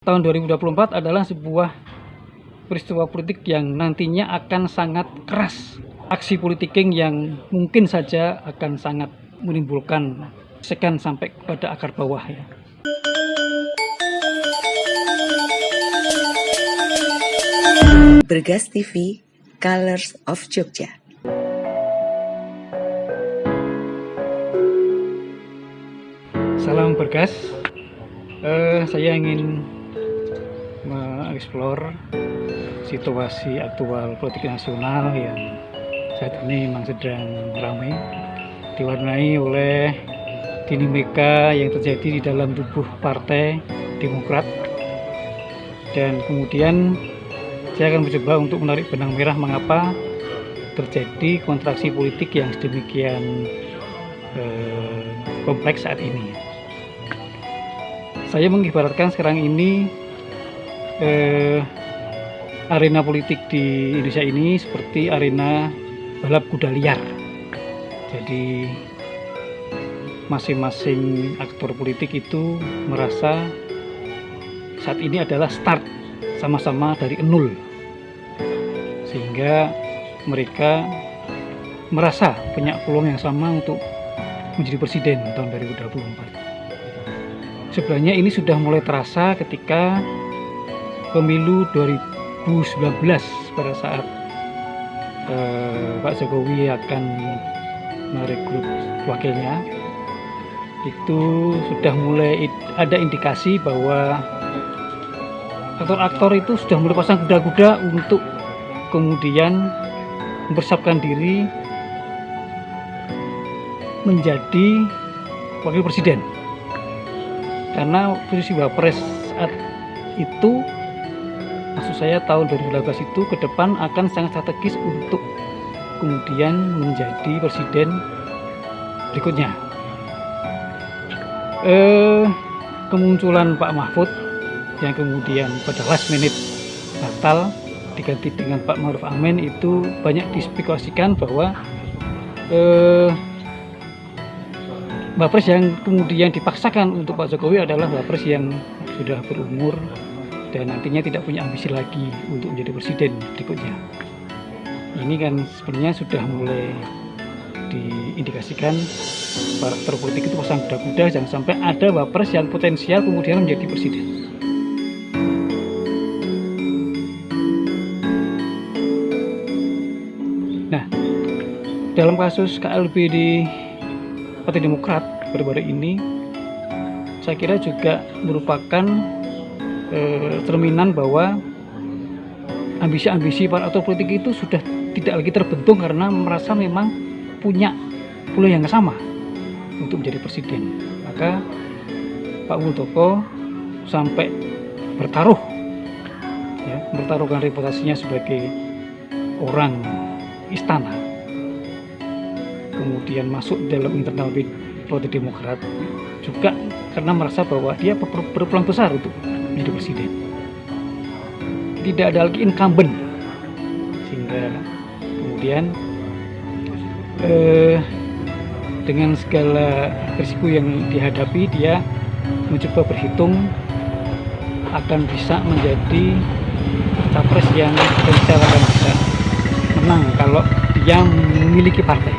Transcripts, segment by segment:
Tahun 2024 adalah sebuah peristiwa politik yang nantinya akan sangat keras. Aksi politik yang mungkin saja akan sangat menimbulkan gesekan sampai kepada akar bawah ya. Bergas TV, Colors of Jogja. Salam Bergas. Saya ingin mengeksplor situasi aktual politik nasional yang saat ini memang sedang ramai, diwarnai oleh dinamika yang terjadi di dalam tubuh Partai Demokrat, dan kemudian saya akan mencoba untuk menarik benang merah mengapa terjadi kontraksi politik yang sedemikian kompleks saat ini. Saya mengibaratkan sekarang ini arena politik di Indonesia ini seperti arena balap kuda liar. Jadi masing-masing aktor politik itu merasa saat ini adalah start sama-sama dari nol, sehingga mereka merasa punya peluang yang sama untuk menjadi presiden tahun 2024. Sebenarnya ini sudah mulai terasa ketika pemilu 2019 pada saat Pak Jokowi akan merekrut wakilnya. Itu sudah mulai ada indikasi bahwa aktor-aktor itu sudah mulai pasang kuda-kuda untuk kemudian mempersiapkan diri menjadi wakil presiden. Karena posisi Wapres saat itu, maksud saya tahun 2018 itu ke depan akan sangat strategis untuk kemudian menjadi presiden berikutnya. Kemunculan Pak Mahfud yang kemudian pada last minute batal diganti dengan Pak Ma'ruf Amin itu banyak dispekulasikan bahwa Wapres yang kemudian dipaksakan untuk Pak Jokowi adalah Wapres yang sudah berumur dan nantinya tidak punya ambisi lagi untuk menjadi presiden berikutnya. Ini kan sebenarnya sudah mulai diindikasikan para aktor politik itu pasang kuda-kuda, jangan sampai ada Wapres yang potensial kemudian menjadi presiden. Nah, dalam kasus KLB di Partai Demokrat baru-baru ini, saya kira juga merupakan cerminan bahwa ambisi-ambisi para aktor politik itu sudah tidak lagi terbentuk karena merasa memang punya peluang yang sama untuk menjadi presiden. Maka Pak Muldoko sampai bertaruhkan reputasinya sebagai orang istana, kemudian masuk dalam internal Partai Demokrat juga karena merasa bahwa dia berpeluang besar untuk menjadi presiden. Tidak ada lagi incumbent, sehingga kemudian dengan segala risiko yang dihadapi, dia mencoba berhitung akan bisa menjadi capres yang potensial akan bisa menang kalau dia memiliki partai.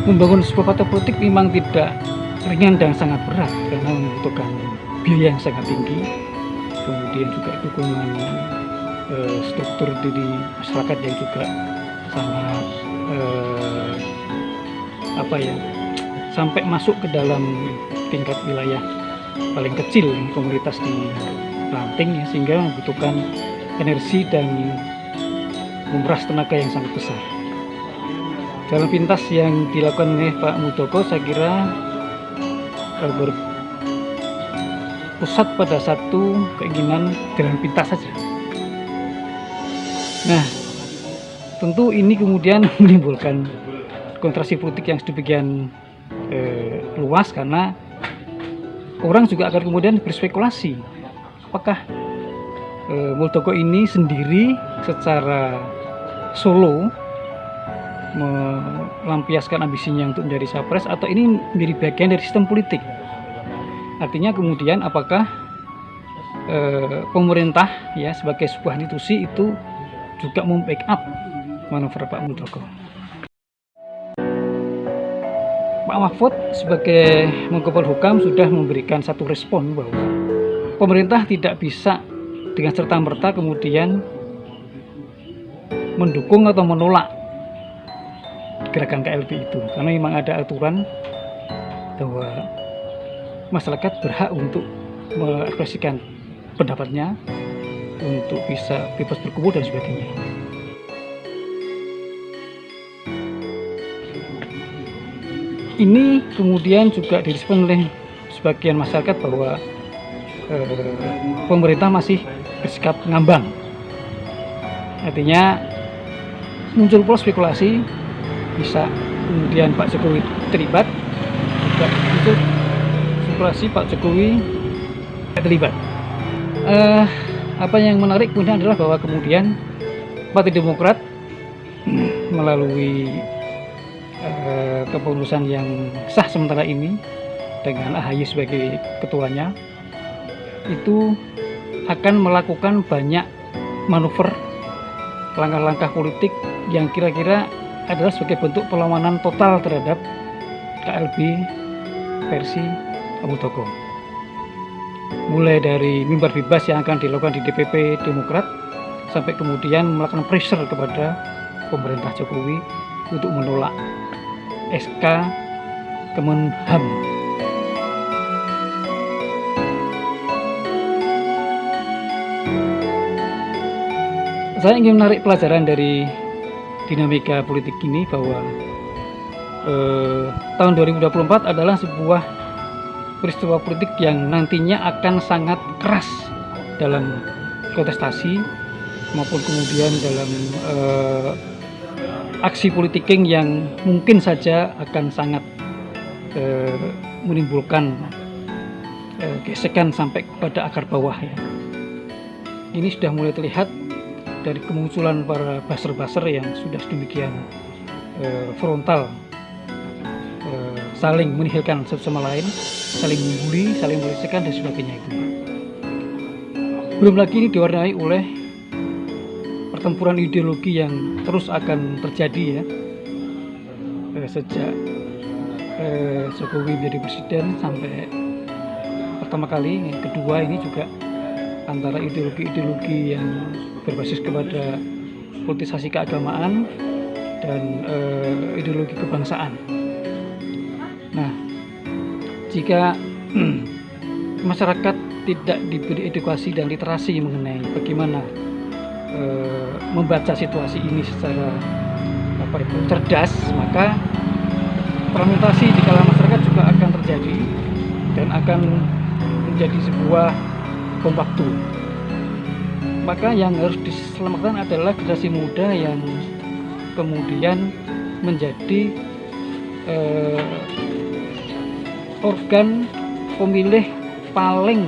Membangun sebuah partai politik memang tidak ringan dan sangat berat karena membutuhkan biaya yang sangat tinggi, kemudian juga dukungan struktur di masyarakat yang juga sangat sampai masuk ke dalam tingkat wilayah paling kecil komunitas di ranting ya, sehingga membutuhkan energi dan memeras tenaga yang sangat besar. Dalam pintas yang dilakukan oleh Pak Muldoko, saya kira berpusat pada satu keinginan jalan pintas saja. Nah, tentu ini kemudian menimbulkan kontraksi politik yang sedemikian luas karena orang juga akan kemudian berspekulasi apakah Muldoko ini sendiri secara solo melampiaskan ambisinya untuk menjadi capres atau ini menjadi bagian dari sistem politik. Artinya kemudian apakah pemerintah ya sebagai sebuah institusi itu juga membackup manuver Pak Muldoko. Pak Mahfud sebagai Menko Polhukam sudah memberikan satu respon bahwa pemerintah tidak bisa dengan serta-merta kemudian mendukung atau menolak gerakan KLB itu, karena memang ada aturan bahwa masyarakat berhak untuk mengekspresikan pendapatnya, untuk bisa bebas berkumpul dan sebagainya. Ini kemudian juga direspon oleh sebagian masyarakat bahwa pemerintah masih bersikap ngambang. Artinya muncul pula spekulasi bisa kemudian Pak Jokowi terlibat, juga muncul spekulasi Pak Jokowi terlibat. Apa yang menarik kemudian adalah bahwa kemudian Partai Demokrat melalui kepengurusan yang sah sementara ini dengan AHY sebagai ketuanya itu akan melakukan banyak manuver, langkah-langkah politik yang kira-kira adalah sebagai bentuk perlawanan total terhadap KLB versi Pak Muldoko. Mulai dari mimbar bebas yang akan dilakukan di DPP Demokrat sampai kemudian melakukan pressure kepada pemerintah Jokowi untuk menolak SK Kemenham. Saya ingin menarik pelajaran dari dinamika politik ini bahwa tahun 2024 adalah sebuah peristiwa politik yang nantinya akan sangat keras dalam kontestasi maupun kemudian dalam aksi politiking yang mungkin saja akan sangat menimbulkan gesekan sampai kepada akar bawah ya. Ini sudah mulai terlihat dari kemunculan para buzzer-buzzer yang sudah sedemikian frontal, saling menihilkan satu sama lain, saling membuli, saling melecehkan dan sebagainya itu. Belum lagi ini diwarnai oleh pertempuran ideologi yang terus akan terjadi ya, sejak Jokowi menjadi presiden sampai pertama kali, yang kedua ini juga antara ideologi-ideologi yang berbasis kepada politisasi keagamaan dan ideologi kebangsaan. Nah, jika masyarakat tidak diberi edukasi dan literasi mengenai bagaimana membaca situasi ini secara cerdas, maka fragmentasi di kalangan masyarakat juga akan terjadi dan akan menjadi sebuah bom waktu. Maka yang harus diselamatkan adalah generasi muda yang kemudian menjadi organ pemilih paling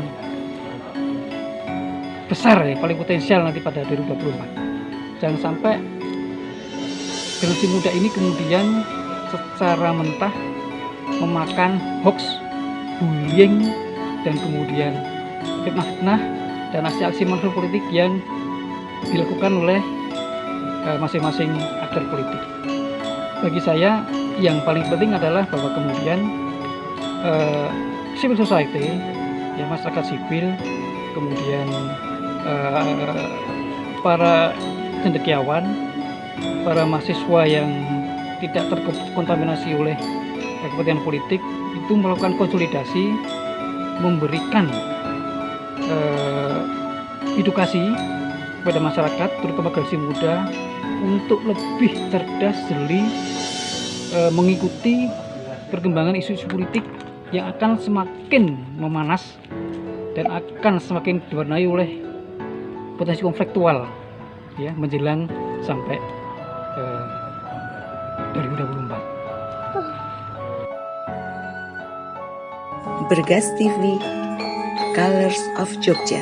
besar ya, paling potensial nanti pada 2024. Jangan sampai generasi muda ini kemudian secara mentah memakan hoax, bullying, dan kemudian fitnah-fitnah dan aksi-aksi manuver politik yang dilakukan oleh masing-masing aktor politik. Bagi saya yang paling penting adalah bahwa kemudian civil society, ya, masyarakat sipil, kemudian para cendekiawan, para mahasiswa yang tidak terkontaminasi oleh kepentingan politik itu melakukan konsolidasi, memberikan edukasi kepada masyarakat, terutama generasi muda, untuk lebih cerdas, jeli, mengikuti perkembangan isu-isu politik yang akan semakin memanas dan akan semakin diwarnai oleh potensi konfliktual ya menjelang sampai 2024. Bergas TV, Colors of Jogja.